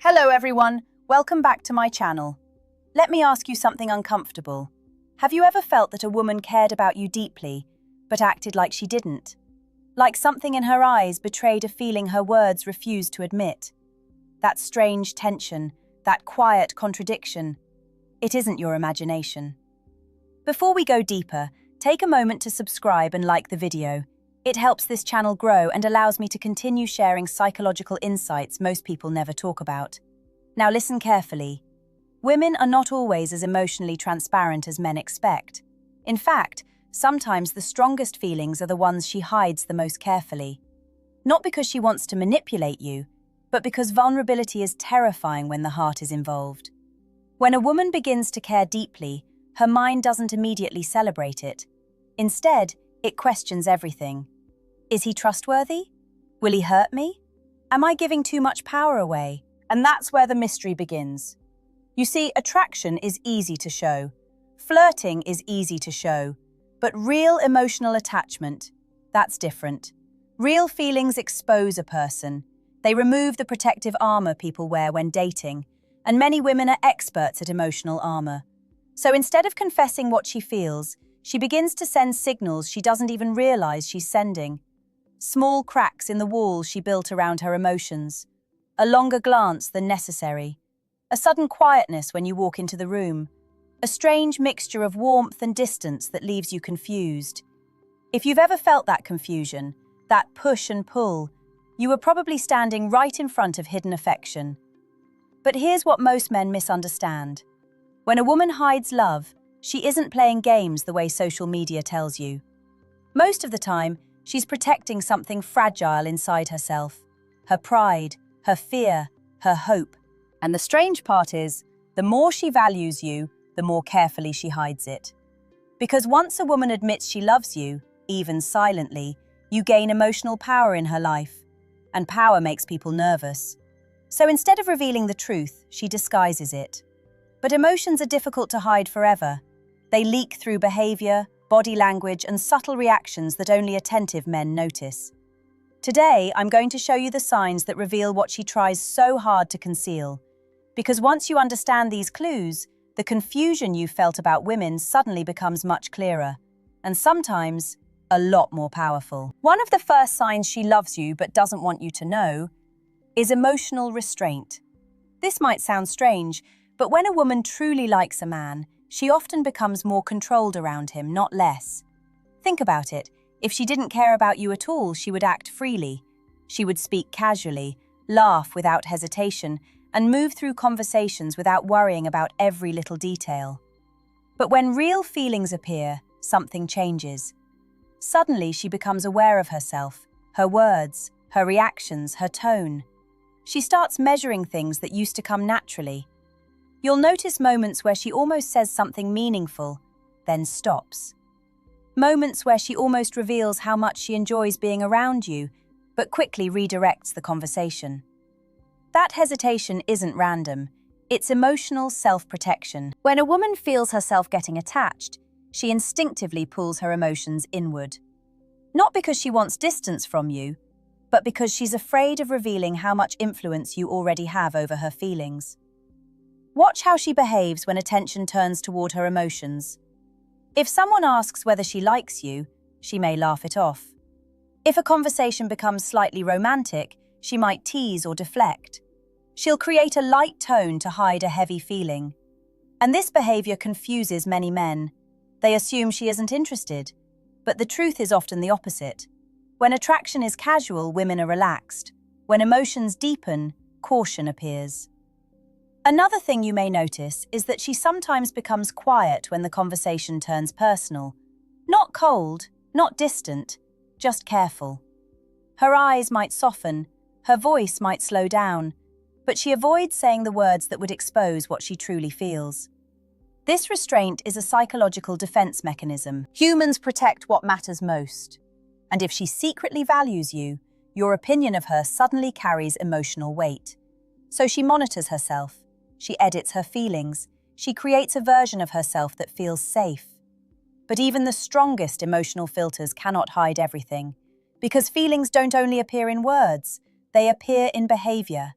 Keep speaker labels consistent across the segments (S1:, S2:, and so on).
S1: Hello everyone, welcome back to my channel. Let me ask you something uncomfortable. Have you ever felt that a woman cared about you deeply, but acted like she didn't? Like something in her eyes betrayed a feeling her words refused to admit. That strange tension, that quiet contradiction. It isn't your imagination. Before we go deeper, take a moment to subscribe and like the video. It helps this channel grow and allows me to continue sharing psychological insights most people never talk about. Now listen carefully. Women are not always as emotionally transparent as men expect. In fact, sometimes the strongest feelings are the ones she hides the most carefully. Not because she wants to manipulate you, but because vulnerability is terrifying when the heart is involved. When a woman begins to care deeply, her mind doesn't immediately celebrate it. Instead, it questions everything. Is he trustworthy? Will he hurt me? Am I giving too much power away? And that's where the mystery begins. You see, attraction is easy to show. Flirting is easy to show. But real emotional attachment, that's different. Real feelings expose a person. They remove the protective armor people wear when dating. And many women are experts at emotional armor. So instead of confessing what she feels, she begins to send signals she doesn't even realize she's sending. Small cracks in the walls she built around her emotions. A longer glance than necessary. A sudden quietness when you walk into the room. A strange mixture of warmth and distance that leaves you confused. If you've ever felt that confusion, that push and pull, you were probably standing right in front of hidden affection. But here's what most men misunderstand. When a woman hides love, she isn't playing games the way social media tells you. Most of the time, she's protecting something fragile inside herself. Her pride, her fear, her hope. And the strange part is, the more she values you, the more carefully she hides it. Because once a woman admits she loves you, even silently, you gain emotional power in her life. And power makes people nervous. So instead of revealing the truth, she disguises it. But emotions are difficult to hide forever. They leak through behavior, body language, and subtle reactions that only attentive men notice. Today, I'm going to show you the signs that reveal what she tries so hard to conceal. Because once you understand these clues, the confusion you felt about women suddenly becomes much clearer. And sometimes, a lot more powerful. One of the first signs she loves you but doesn't want you to know is emotional restraint. This might sound strange, but when a woman truly likes a man, she often becomes more controlled around him, not less. Think about it. If she didn't care about you at all, she would act freely. She would speak casually, laugh without hesitation, and move through conversations without worrying about every little detail. But when real feelings appear, something changes. Suddenly, she becomes aware of herself, her words, her reactions, her tone. She starts measuring things that used to come naturally. You'll notice moments where she almost says something meaningful, then stops. Moments where she almost reveals how much she enjoys being around you, but quickly redirects the conversation. That hesitation isn't random. It's emotional self-protection. When a woman feels herself getting attached, she instinctively pulls her emotions inward. Not because she wants distance from you, but because she's afraid of revealing how much influence you already have over her feelings. Watch how she behaves when attention turns toward her emotions. If someone asks whether she likes you, she may laugh it off. If a conversation becomes slightly romantic, she might tease or deflect. She'll create a light tone to hide a heavy feeling. And this behavior confuses many men. They assume she isn't interested. But the truth is often the opposite. When attraction is casual, women are relaxed. When emotions deepen, caution appears. Another thing you may notice is that she sometimes becomes quiet when the conversation turns personal. Not cold, not distant, just careful. Her eyes might soften, her voice might slow down, but she avoids saying the words that would expose what she truly feels. This restraint is a psychological defense mechanism. Humans protect what matters most. And if she secretly values you, your opinion of her suddenly carries emotional weight. So she monitors herself. She edits her feelings. She creates a version of herself that feels safe. But even the strongest emotional filters cannot hide everything, because feelings don't only appear in words, they appear in behavior.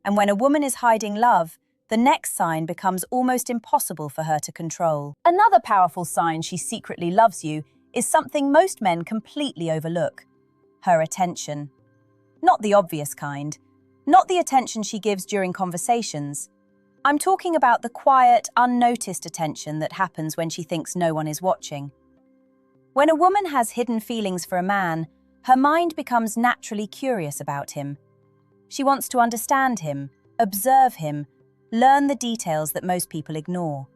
S1: And when a woman is hiding love, the next sign becomes almost impossible for her to control. Another powerful sign she secretly loves you is something most men completely overlook: her attention. Not the obvious kind, not the attention she gives during conversations. I'm talking about the quiet, unnoticed attention that happens when she thinks no one is watching. When a woman has hidden feelings for a man, her mind becomes naturally curious about him. She wants to understand him, observe him, learn the details that most people ignore.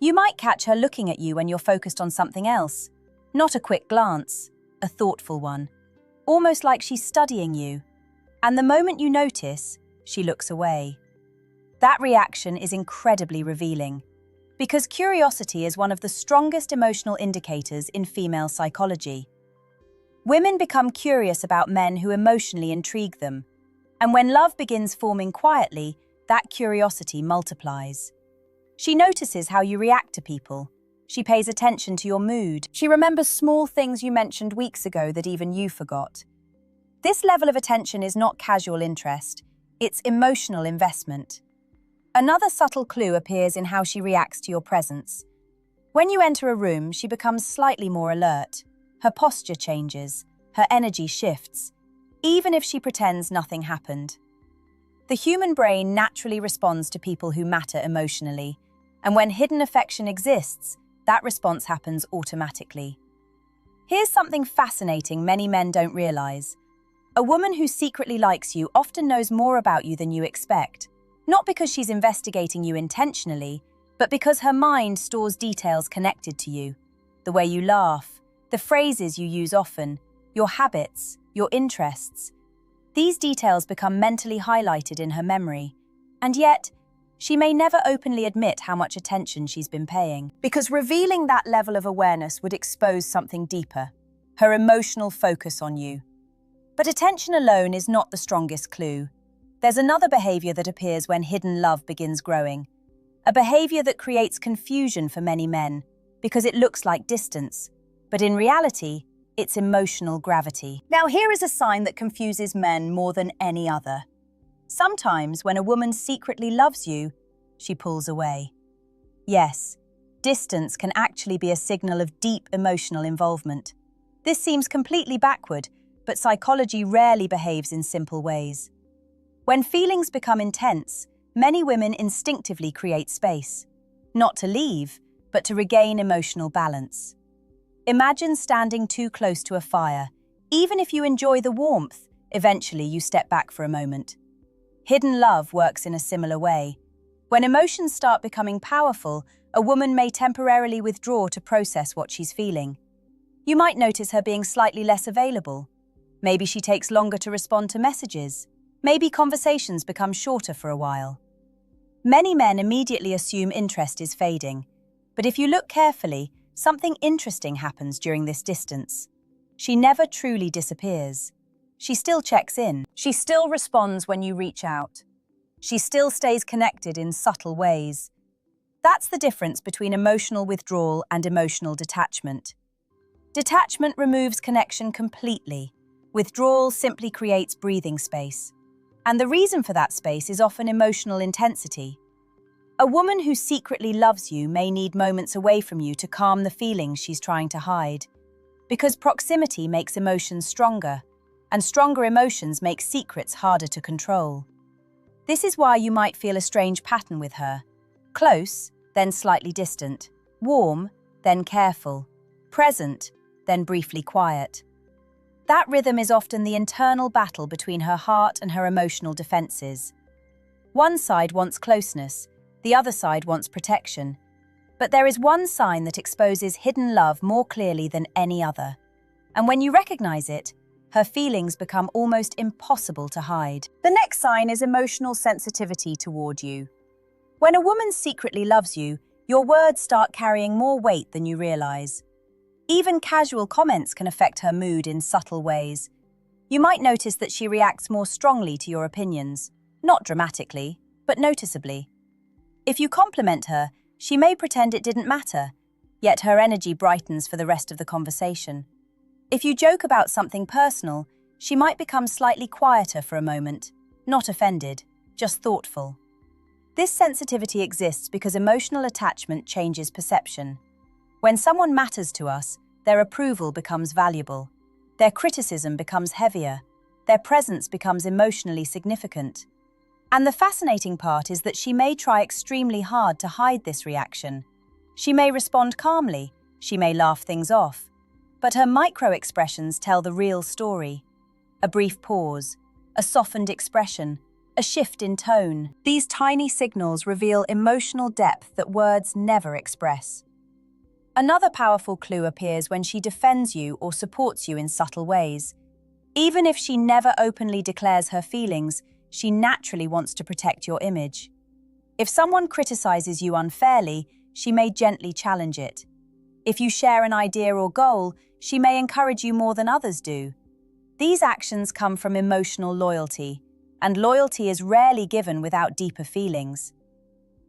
S1: You might catch her looking at you when you're focused on something else. Not a quick glance, a thoughtful one. Almost like she's studying you. And the moment you notice, she looks away. That reaction is incredibly revealing, because curiosity is one of the strongest emotional indicators in female psychology. Women become curious about men who emotionally intrigue them, and when love begins forming quietly, that curiosity multiplies. She notices how you react to people. She pays attention to your mood. She remembers small things you mentioned weeks ago that even you forgot. This level of attention is not casual interest, it's emotional investment. Another subtle clue appears in how she reacts to your presence. When you enter a room, she becomes slightly more alert. Her posture changes, her energy shifts, even if she pretends nothing happened. The human brain naturally responds to people who matter emotionally, and when hidden affection exists, that response happens automatically. Here's something fascinating many men don't realize. A woman who secretly likes you often knows more about you than you expect. Not because she's investigating you intentionally, but because her mind stores details connected to you. The way you laugh, the phrases you use often, your habits, your interests. These details become mentally highlighted in her memory. And yet, she may never openly admit how much attention she's been paying, because revealing that level of awareness would expose something deeper: her emotional focus on you. But attention alone is not the strongest clue. There's another behavior that appears when hidden love begins growing. A behavior that creates confusion for many men, because it looks like distance. But in reality, it's emotional gravity. Now here is a sign that confuses men more than any other. Sometimes when a woman secretly loves you, she pulls away. Yes, distance can actually be a signal of deep emotional involvement. This seems completely backward, but psychology rarely behaves in simple ways. When feelings become intense, many women instinctively create space. Not to leave, but to regain emotional balance. Imagine standing too close to a fire. Even if you enjoy the warmth, eventually you step back for a moment. Hidden love works in a similar way. When emotions start becoming powerful, a woman may temporarily withdraw to process what she's feeling. You might notice her being slightly less available. Maybe she takes longer to respond to messages. Maybe conversations become shorter for a while. Many men immediately assume interest is fading, but if you look carefully, something interesting happens during this distance. She never truly disappears. She still checks in. She still responds when you reach out. She still stays connected in subtle ways. That's the difference between emotional withdrawal and emotional detachment. Detachment removes connection completely. Withdrawal simply creates breathing space. And the reason for that space is often emotional intensity. A woman who secretly loves you may need moments away from you to calm the feelings she's trying to hide. Because proximity makes emotions stronger, and stronger emotions make secrets harder to control. This is why you might feel a strange pattern with her. Close, then slightly distant. Warm, then careful. Present, then briefly quiet. That rhythm is often the internal battle between her heart and her emotional defenses. One side wants closeness, the other side wants protection. But there is one sign that exposes hidden love more clearly than any other. And when you recognize it, her feelings become almost impossible to hide. The next sign is emotional sensitivity toward you. When a woman secretly loves you, your words start carrying more weight than you realize. Even casual comments can affect her mood in subtle ways. You might notice that she reacts more strongly to your opinions, not dramatically, but noticeably. If you compliment her, she may pretend it didn't matter, yet her energy brightens for the rest of the conversation. If you joke about something personal, she might become slightly quieter for a moment, not offended, just thoughtful. This sensitivity exists because emotional attachment changes perception. When someone matters to us, their approval becomes valuable. Their criticism becomes heavier. Their presence becomes emotionally significant. And the fascinating part is that she may try extremely hard to hide this reaction. She may respond calmly, she may laugh things off, but her micro-expressions tell the real story. A brief pause, a softened expression, a shift in tone. These tiny signals reveal emotional depth that words never express. Another powerful clue appears when she defends you or supports you in subtle ways. Even if she never openly declares her feelings, she naturally wants to protect your image. If someone criticizes you unfairly, she may gently challenge it. If you share an idea or goal, she may encourage you more than others do. These actions come from emotional loyalty, and loyalty is rarely given without deeper feelings.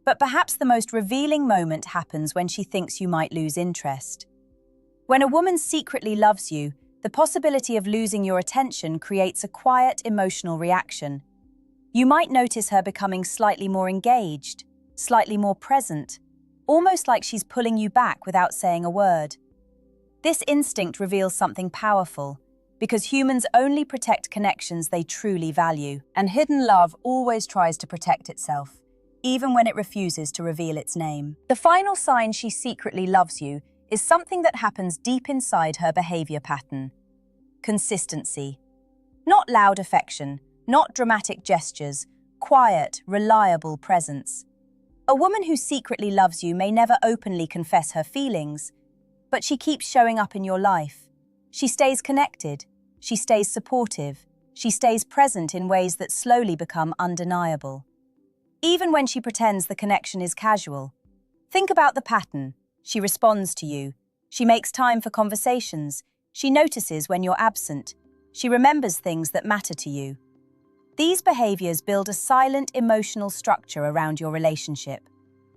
S1: But perhaps the most revealing moment happens when she thinks you might lose interest. When a woman secretly loves you, the possibility of losing your attention creates a quiet emotional reaction. You might notice her becoming slightly more engaged, slightly more present, almost like she's pulling you back without saying a word. This instinct reveals something powerful, because humans only protect connections they truly value, and hidden love always tries to protect itself, even when it refuses to reveal its name. The final sign she secretly loves you is something that happens deep inside her behavior pattern. Consistency. Not loud affection, not dramatic gestures, quiet, reliable presence. A woman who secretly loves you may never openly confess her feelings, but she keeps showing up in your life. She stays connected, she stays supportive, she stays present in ways that slowly become undeniable. Even when she pretends the connection is casual. Think about the pattern. She responds to you. She makes time for conversations. She notices when you're absent. She remembers things that matter to you. These behaviors build a silent emotional structure around your relationship.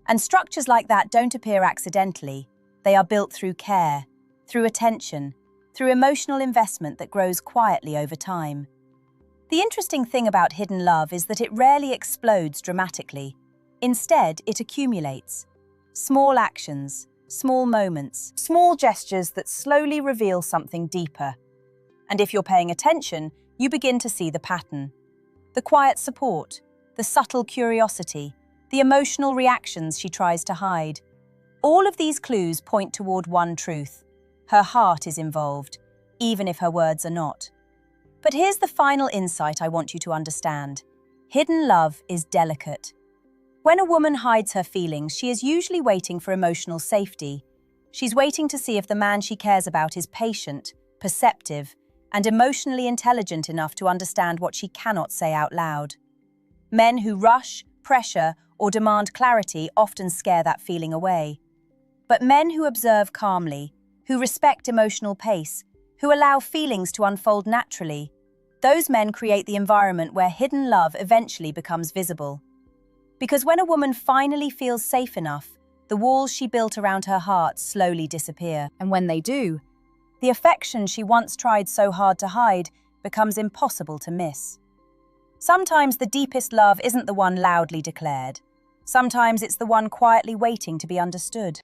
S1: And structures like that don't appear accidentally. They are built through care, through attention, through emotional investment that grows quietly over time. The interesting thing about hidden love is that it rarely explodes dramatically. Instead, it accumulates. Small actions, small moments, small gestures that slowly reveal something deeper. And if you're paying attention, you begin to see the pattern. The quiet support, the subtle curiosity, the emotional reactions she tries to hide. All of these clues point toward one truth. Her heart is involved, even if her words are not. But here's the final insight I want you to understand. Hidden love is delicate. When a woman hides her feelings, she is usually waiting for emotional safety. She's waiting to see if the man she cares about is patient, perceptive, and emotionally intelligent enough to understand what she cannot say out loud. Men who rush, pressure, or demand clarity often scare that feeling away. But men who observe calmly, who respect emotional pace, who allow feelings to unfold naturally, those men create the environment where hidden love eventually becomes visible. Because when a woman finally feels safe enough, the walls she built around her heart slowly disappear. And when they do, the affection she once tried so hard to hide becomes impossible to miss. Sometimes the deepest love isn't the one loudly declared. Sometimes it's the one quietly waiting to be understood.